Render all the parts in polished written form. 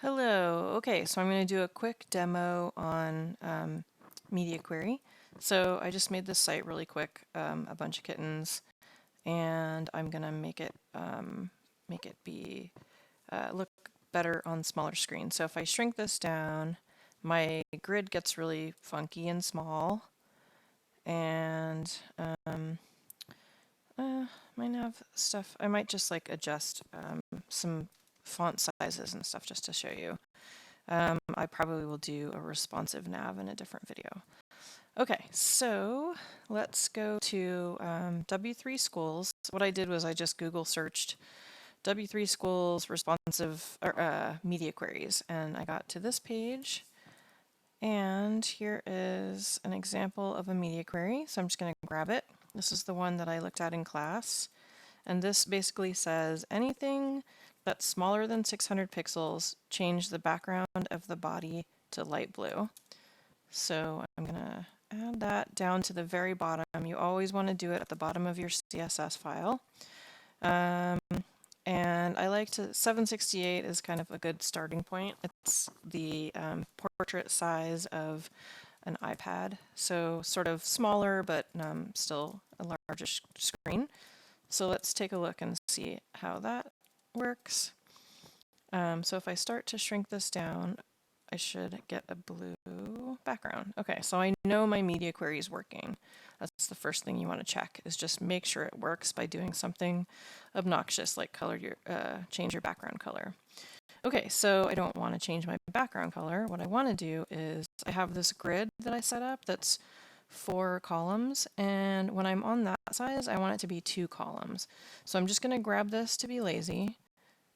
Hello. Okay, so I'm going to do a quick demo on Media Query. So I just made this site really quick, a bunch of kittens, and I'm going to make it be look better on smaller screen. So if I shrink this down, my grid gets really funky and small, and might have stuff. I might just like adjust some font sizes and stuff just to show you. I probably will do a responsive nav in a different video. Okay, so let's go to W3 schools. What I did was I just Google searched W3 schools responsive media queries, and I got to this page. And here is an example of a media query. So I'm just going to grab it. This is the one that I looked at in class. And this basically says anything that's smaller than 600 pixels, change the background of the body to light blue. So I'm going to add that down to the very bottom. You always want to do it at the bottom of your CSS file. And I like to, 768 is kind of a good starting point. It's the portrait size of an iPad, so sort of smaller, but still a largish screen. So let's take a look and see how that works. So if I start to shrink this down, I should get a blue background. Okay, so I know my media query is working. That's the first thing you want to check, is just make sure it works by doing something obnoxious like change your background color. Okay, so I don't want to change my background color. What I want to do is I have this grid that I set up that's 4 columns, and when I'm on that size, I want it to be 2 columns. So I'm just going to grab this to be lazy.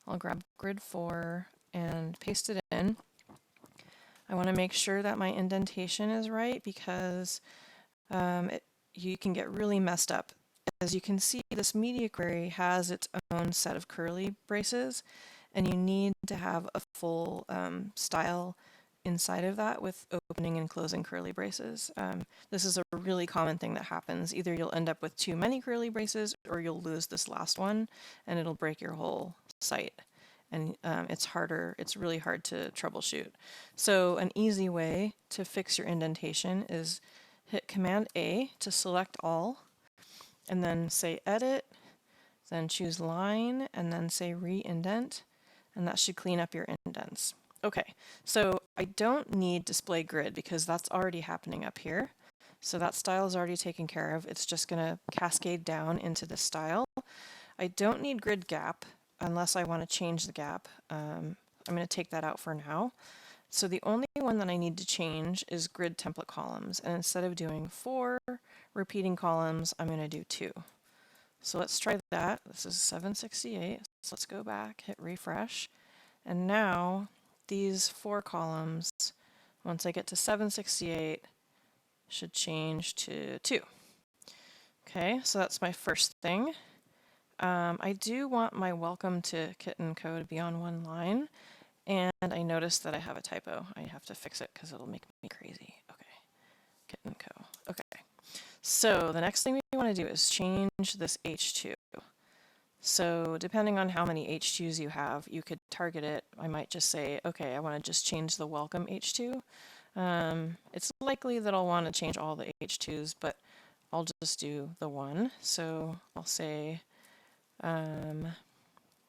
I'll grab grid 4 and paste it in. I want to make sure that my indentation is right because you can get really messed up. As you can see, this media query has its own set of curly braces, and you need to have a full style inside of that with opening and closing curly braces. This is a really common thing that happens. Either you'll end up with too many curly braces or you'll lose this last one and it'll break your whole site. And it's really hard to troubleshoot. So an easy way to fix your indentation is hit Command A to select all, and then say Edit, then choose Line, and then say Re-indent, and that should clean up your indents. Okay, so I don't need display grid because that's already happening up here. So that style is already taken care of. It's just going to cascade down into this style. I don't need grid gap unless I want to change the gap. I'm going to take that out for now. So the only one that I need to change is grid template columns. And instead of doing 4 repeating columns, I'm going to do 2. So let's try that. This is 768. So let's go back, hit refresh. And now these 4 columns, once I get to 768, should change to 2. Okay, so that's my first thing. I do want my welcome to kitten code to be on one line, and I noticed that I have a typo. I have to fix it because it'll make me crazy. Okay, kitten co. Okay, so the next thing we want to do is change this H2. So depending on how many H2s you have, you could target it. I might just say, okay, I want to just change the welcome H2. It's likely that I'll want to change all the H2s, but I'll just do the one. So I'll say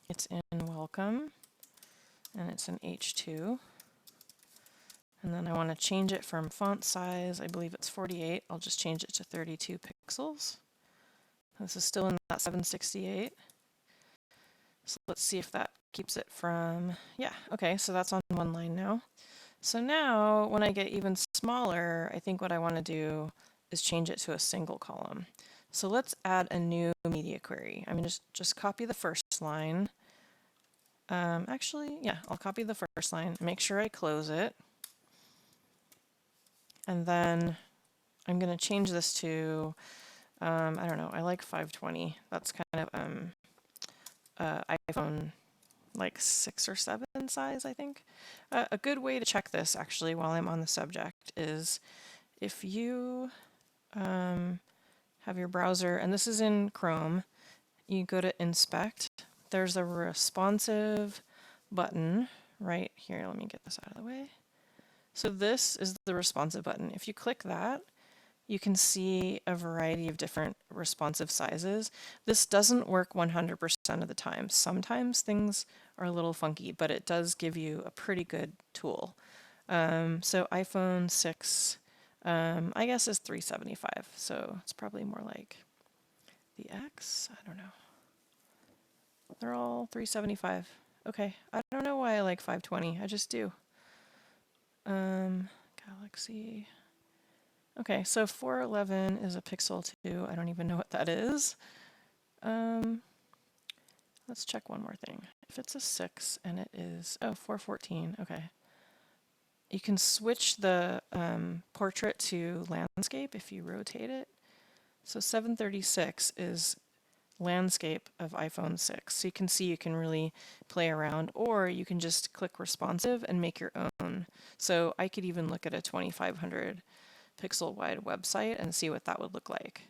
it's in welcome, and it's an H2. And then I want to change it from font size. I believe it's 48. I'll just change it to 32 pixels. This is still in that 768. So let's see if that keeps it from, yeah, okay, so that's on one line now. So now when I get even smaller, I think what I want to do is change it to a single column. So let's add a new media query. I'm going to just copy the first line. Actually, yeah, I'll copy the first line, make sure I close it. And then I'm going to change this to, I don't know, I like 520. That's kind of iPhone like 6 or 7 size, I think. A good way to check this, actually, while I'm on the subject, is if you have your browser, and this is in Chrome, you go to Inspect. There's a responsive button right here. Let me get this out of the way. So this is the responsive button. If you click that, you can see a variety of different responsive sizes. This doesn't work 100% of the time. Sometimes things are a little funky, but it does give you a pretty good tool. So iPhone 6, I guess is 375. So it's probably more like the X. I don't know. They're all 375. Okay, I don't know why I like 520. I just do. Galaxy. Okay, so 411 is a Pixel 2. I don't even know what that is. Let's check one more thing. If it's a 6 and it is, oh, 414, okay. You can switch the portrait to landscape if you rotate it. So 736 is landscape of iPhone 6. So you can see you can really play around, or you can just click responsive and make your own. So I could even look at a 2500 pixel wide website and see what that would look like,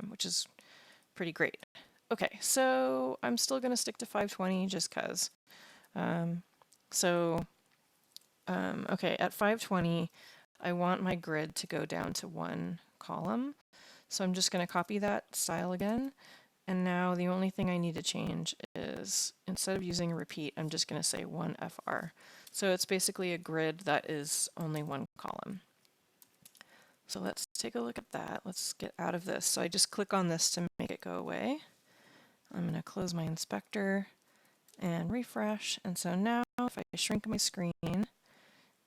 which is pretty great. Okay, so I'm still going to stick to 520 just because. Okay, at 520, I want my grid to go down to one column. So I'm just going to copy that style again. And now the only thing I need to change is, instead of using a repeat, I'm just going to say 1FR. So it's basically a grid that is only one column. So let's take a look at that. Let's get out of this. So I just click on this to make it go away. I'm going to close my inspector and refresh. And so now if I shrink my screen,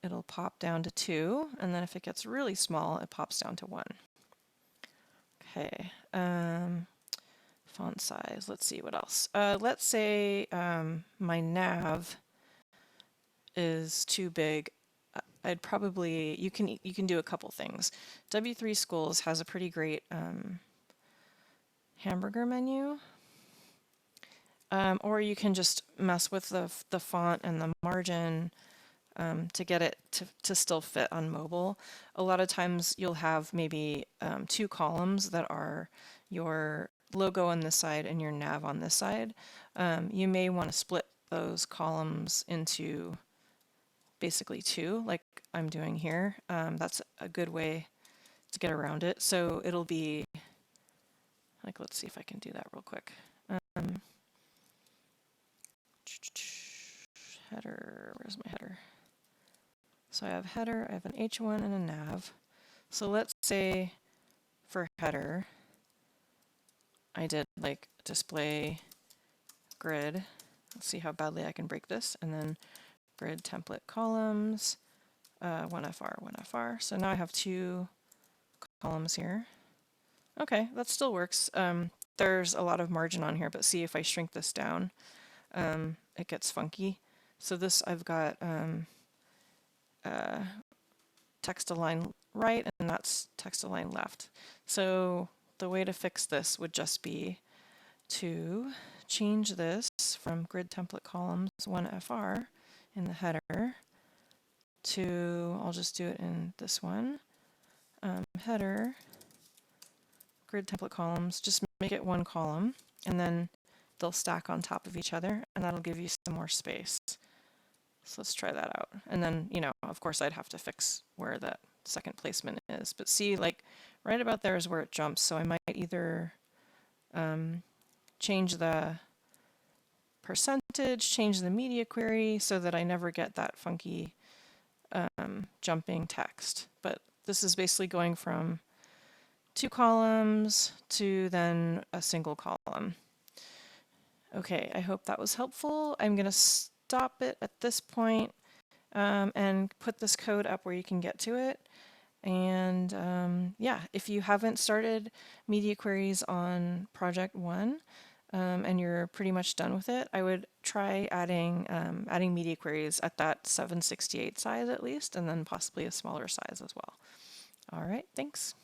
it'll pop down to 2. And then if it gets really small, it pops down to 1. Okay. Font size. Let's see what else. Let's say my nav is too big. I'd probably, you can do a couple things. W3 Schools has a pretty great hamburger menu, or you can just mess with the font and the margin to get it to still fit on mobile. A lot of times you'll have maybe 2 columns that are your logo on this side and your nav on this side. You may want to split those columns into basically 2, like I'm doing here. That's a good way to get around it. So it'll be like, let's see if I can do that real quick. Header, where's my header? So I have header, I have an H1 and a nav. So let's say for header, I did like display grid. Let's see how badly I can break this. And then grid template columns, 1FR, 1FR. So now I have 2 columns here. Okay, that still works. There's a lot of margin on here, but see if I shrink this down, it gets funky. So this, I've got text align right, and that's text align left. So the way to fix this would just be to change this from grid template columns 1FR in the header to, I'll just do it in this one, header, grid template columns, just make it 1 column, and then they'll stack on top of each other, and that'll give you some more space. So let's try that out. And then, you know, of course I'd have to fix where that second placement is. But see, like, right about there is where it jumps. So I might either change the percentage, change the media query so that I never get that funky jumping text. But this is basically going from 2 columns to then a single column. Okay, I hope that was helpful. I'm going to stop it at this point, and put this code up where you can get to it. And yeah, if you haven't started media queries on project 1 and you're pretty much done with it, I would try adding media queries at that 768 size at least, and then possibly a smaller size as well. All right, thanks.